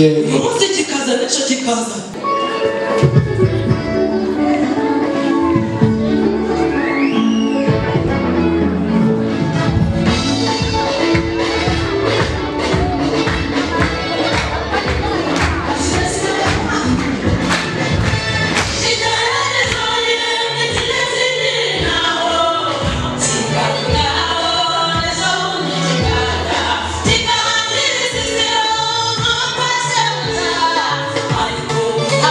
umunsi kikaza n'ejo kikaza. I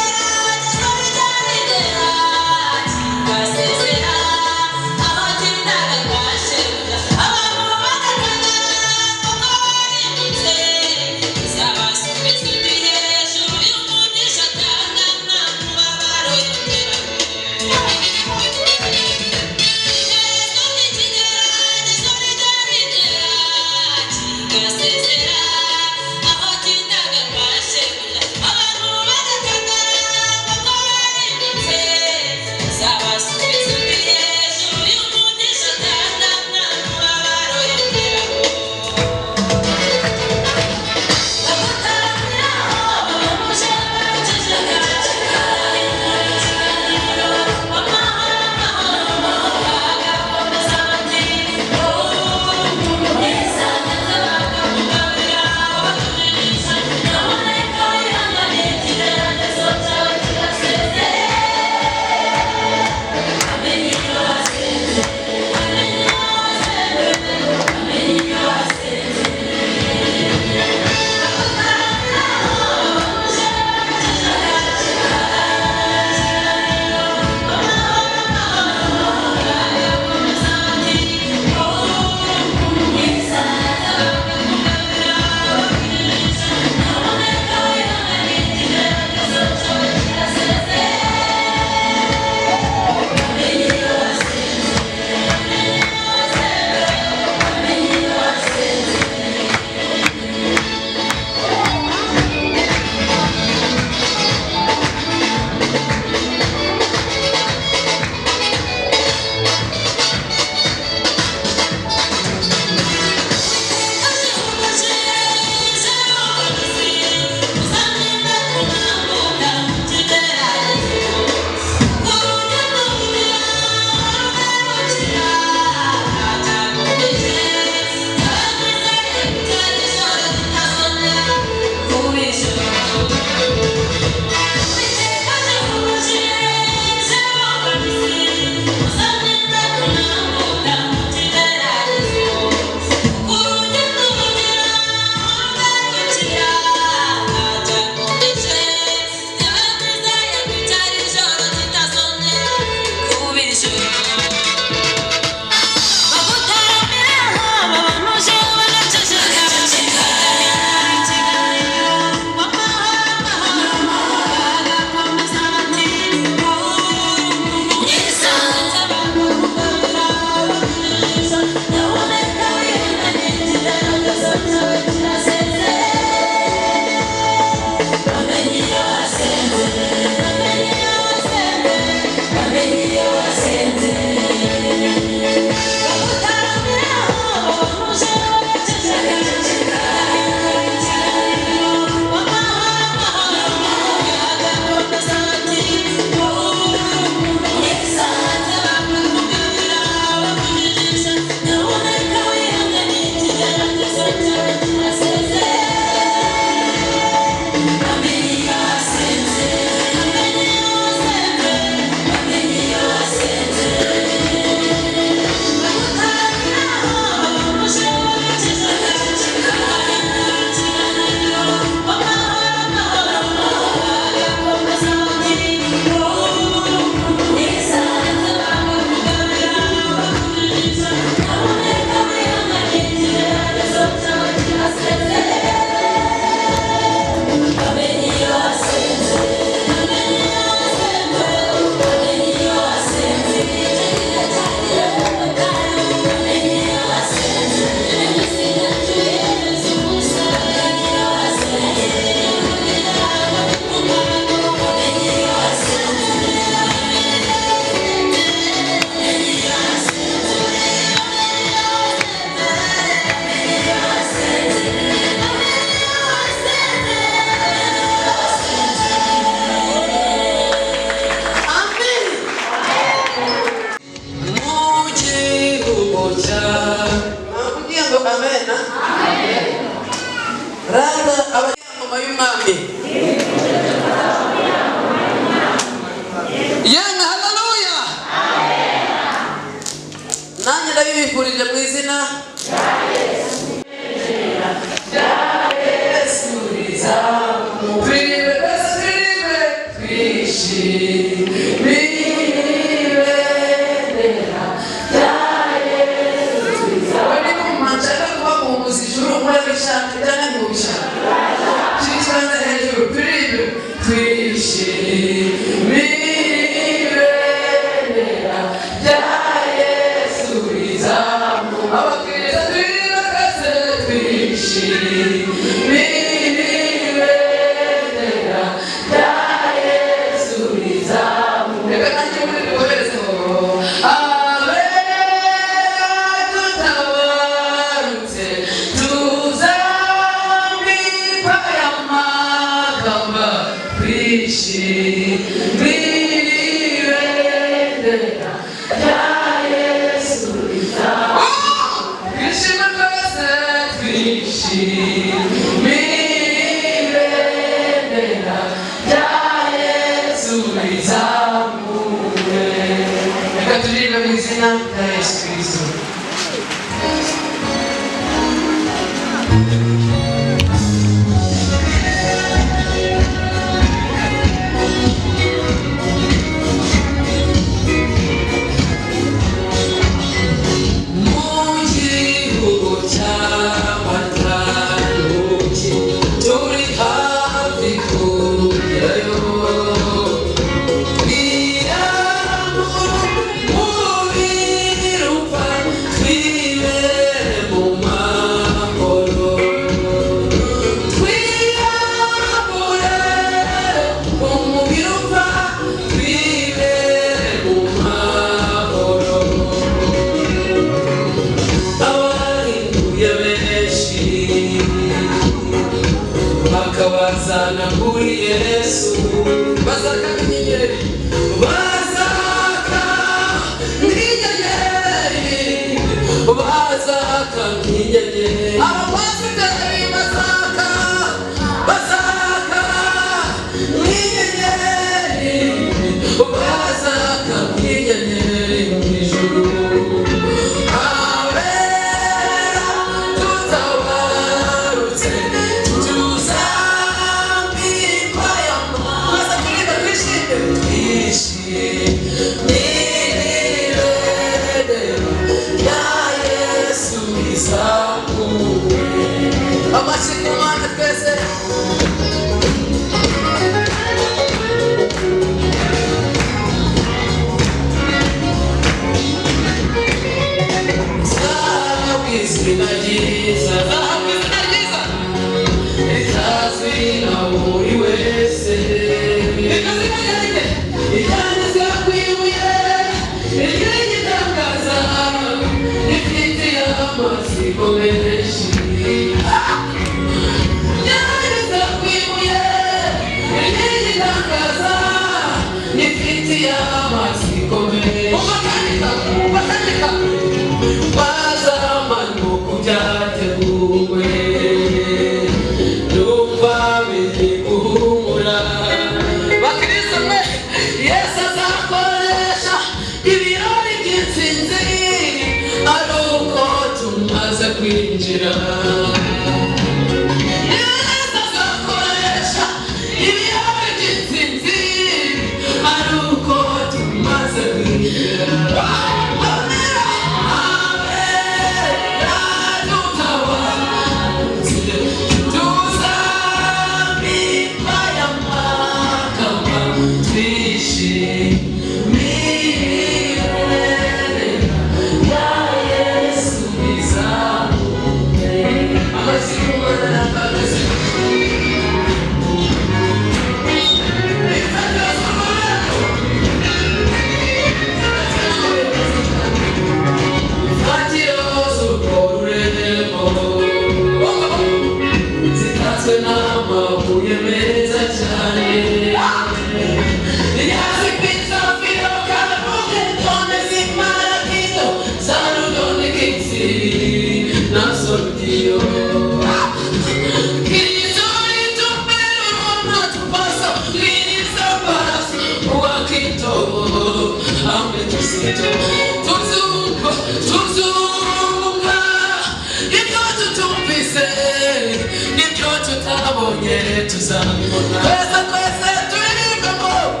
Kwese tulimemo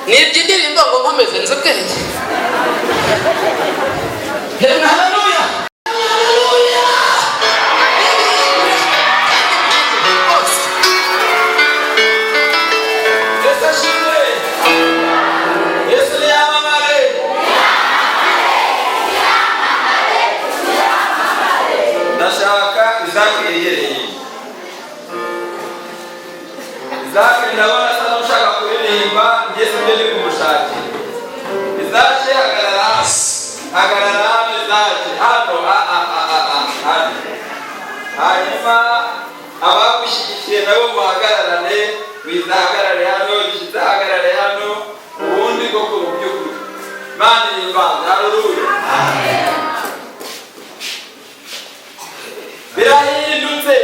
Nibyindirimbo ngo nkomeze nzi ubwenge. Haleluya. Haleluya. Yesu ashimwe. Yesu yamamare. Ndashaka izakwiyegereye. Izakwe ndabona sana ushaka kuririmba Yesu sibyo kumushakira. Izake hagarara izake hano hanyuma abagushyigikiye nabo muhagararane, wizahagarare hano, gizahagarare hano, ubundi koko mu by'ukuri Imana yimbaza. Haleluya. Birahindutse.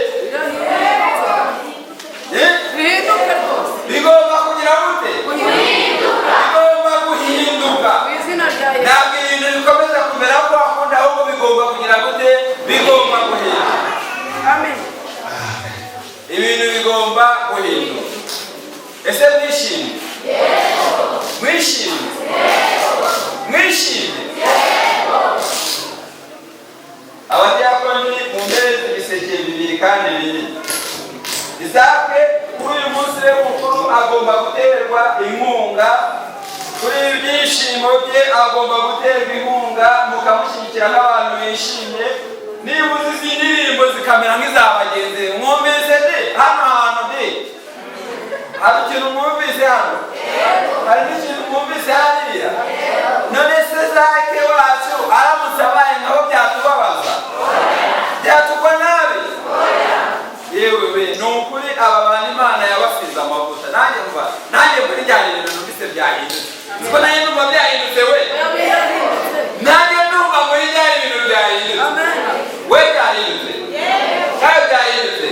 Bigomba kugira gute? Bigomba guhinduka. Ntabwo ibintu bikomeza kumera ko akunda, ahubwo bigomba kugira gute? Bigomba guhinduka. Amen. Ibintu bigomba guhinduka. Ese mwishimye? Mwishimye? Mwishimye? Abadiyakoni mu mbere z'ibiseke bibiri kandi binini. Isake kuri uyu munsi mukuru agomba guterwa inkunga, kuri ibyishimo bye agomba guterwa inkunga, mukamushyigikira n'abantu bishimye. Niba uzi izi ndirimbo zikamera nk'izabagenzi, mwumvise de hano hantu de? Hari ikintu mwumvise hano? Hari n'ikintu mwumvise hariya? None se Zake wacu aramutse abaye nkaho byatubabaza? Byatugwa nabi? Yewe be, ni ukuri aba bantu Imana yabasize amavuta. Nanjye muri ryari ibintu numvise byahindutse. Niko nanjye numva byahindutse we. Nanjye numva muri ryari ibintu byahindutse. We byahindutse? Nawe byahindutse?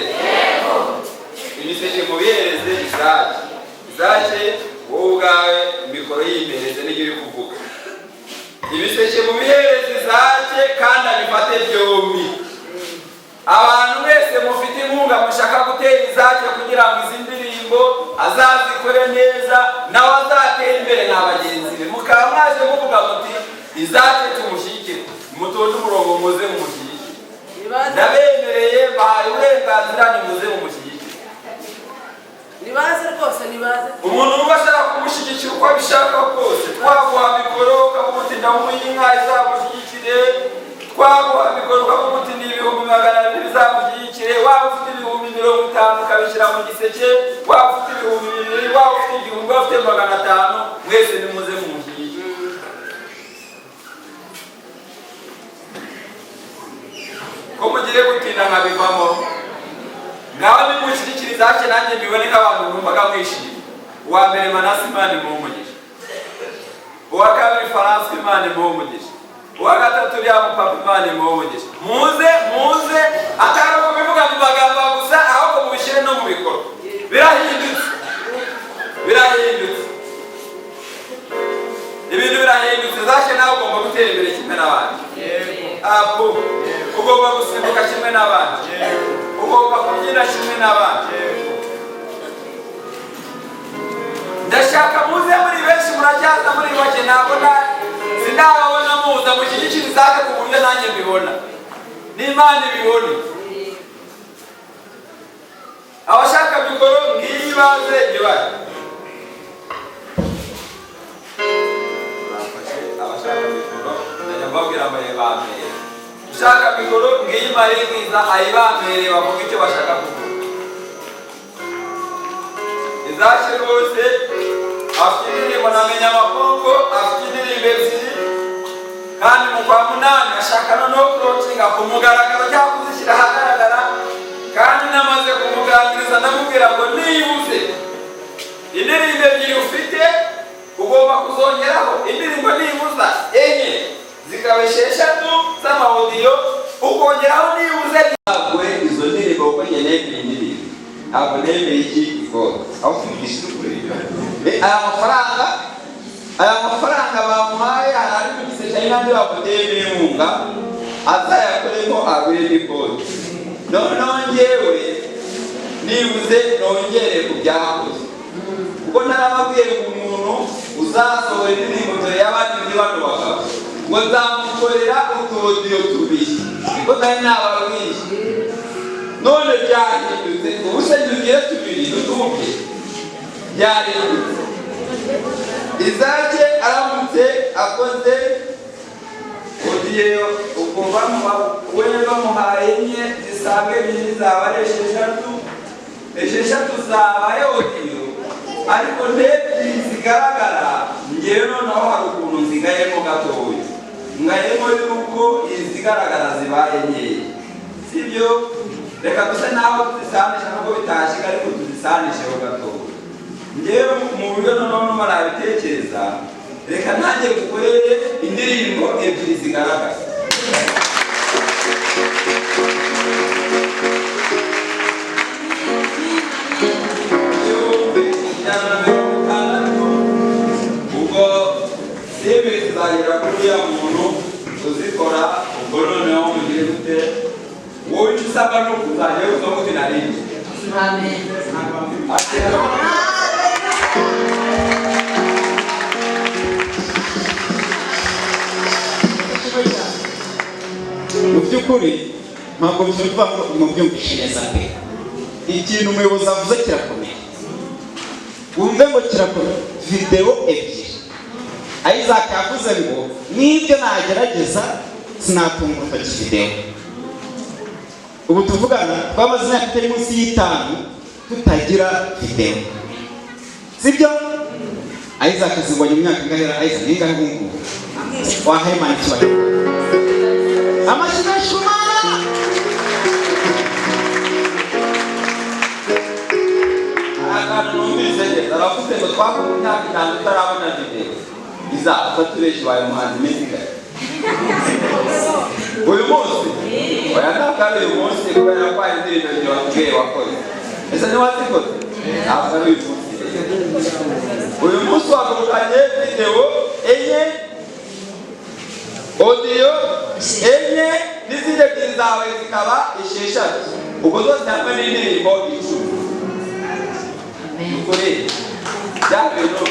Imiseke mubihereze Izake. Izake wowe ubwawe mikoro yimereze n'ibyo uri kuvuga. Ibiseke mubihereze Izake kandi abifate byombi. Abantu mwese mufite inkunga mushaka gutera Izake kugira ngo izi ndirimbo azazikore neza, nawe azatera imbere n'abagenzi be. Mukaba mwaje muvuga muti Izake tumushyigikire, mutonde umurongo muze mumushyigikire. Ndabemereye bahaye uburenganzira nimuze mumushyigikire. Nibaze rwose nibaze. Umuntu wumva ashaka kumushyigikira uko abishaka kose, twaguha mikoro ukavuga uti ndamuha inka izamushyigikire, twaguha mikoro ukavuga uti ni 200 bizamushyigikire, waba ufite 50 ukabishyira mu giseke, waba ufite 2000, waba ufite 1000, waba ufite 500, mwese nimuze mumushyigikire. Ko mugiye gutinda nkabivamo, ngaho nimushyigikire Izake nanjye mbibone nk'abantu numvaga mwishimye. Uwa mbere Manase Imana imuhumugisha, uwa kabiri Faransa Imana imuhumugisha, uwa gatatu uriya mupapa Imana imuhumugisha. Muze atari kubivuga mu magambo gusa, ahubwo mubishyire no mu bikorwa. Birahindutse. Ibintu birahindutse. Izake nawe ugomba gutera imbere kimwe n'abandi. Apo ugomba gusimbuka kimwe n'abandi. Ugomba kubyina kimwe n'abandi. Ndashaka muze muri benshi, muracyaza muri bake, nabona sindababona muza mushyigikire Izake ku buryo nanjye mbibona n'Imana ibibone. Abashaka mikoro ngiyi baze ibare. Abashaka mikoro ndajya mbabwira ngo yebamere. Ushaka mikoro ngiyi mari mwiza ayibamere bavuga icyo bashaka kuvuga. Izake rwose afite indirimbo namenya amakongo, afite indirimbo ebyiri, kandi mu kwa munani ashaka noneho kurocinga ku mugaragaro cyangwa kuzishyira ahagaragara. Kandi namaze kumuganiriza ndamubwira ngo nibuze indirimbo ebyiri ufite ugomba kuzongeraho indirimbo nibuza 4 zikaba 6 z'amawodiyo, ukongeraho nibuze ntabwe izo ndirimbo uko nkeneye indirimbo. Ntabwo nemeye iki ikora aho tuvugisha ukuri. Aya mafaranga bamuhaye ari mu giseke n'andi bamuteye inkunga, azayakoremo agure n'ikoti. Noneho njyewe nibuze nongere ku byakoze, kuko ntarababwiye ngo umuntu uzasohora indirimbo mbere y'abandi muri bano bagabo ngo nzamukorera utodiyo tubiri, kuko ntari nababwiye. None byahindutse, ubu se tugiye tubiri dutumve byahindutse. Izake aramutse akoze odiyo ukumva we bamuhaye 4 zisaga 2 zaba 6 zaba odiyo, ariko 2 zikaba zigaragara ngewe noneho hari ukuntu nzigayemo gatoya ngayemo yuko izigaragara zibaye nkeya sibyo reka duse naho tuzisanisha nubwo bitashiga ariko tuzisanisheho gatoya ngewe mu buryo noneho marabitekereza reka ntange gukorere indirimbo ebyiri zigaragara zizagera kuri uriya muntu uzikora ubwo noneho mugire gute wowe icyo usabwa ni ukuzajya uzaho uti narindi mu by'ukuri ntabwo bivuga ngo mubyumvishe neza pe ikintu umuyobozi avuze kirakomeye wumve ngo kirakomeye video ebyiri Isaac yavuze ngo nibyo nagerageza sinatunga urutoki video ubu tuvugana twamaze imyaka itari munsi y'itanu tutagira video sibyo Isaac zibonye imyaka ingahera Isaac ningahe bungu wahemana kibaye amashina shumara akantu numvise neza aravuze ngo twakora imyaka itanu tutarabona video izafaturesha wayo muhanzi mesiga uyu munsi oya ntabwo uyu munsi kubera ko hari indirimbo ebyiri watubwiye wakoze ese ntiwazikoze ntabwo ari uyu munsi uyu munsi wagurukanye video enye audio enye n'izindi ebyiri zawe zikaba 6 ubwo zose hamwe n'indirimbo 10 ukuri bya bintu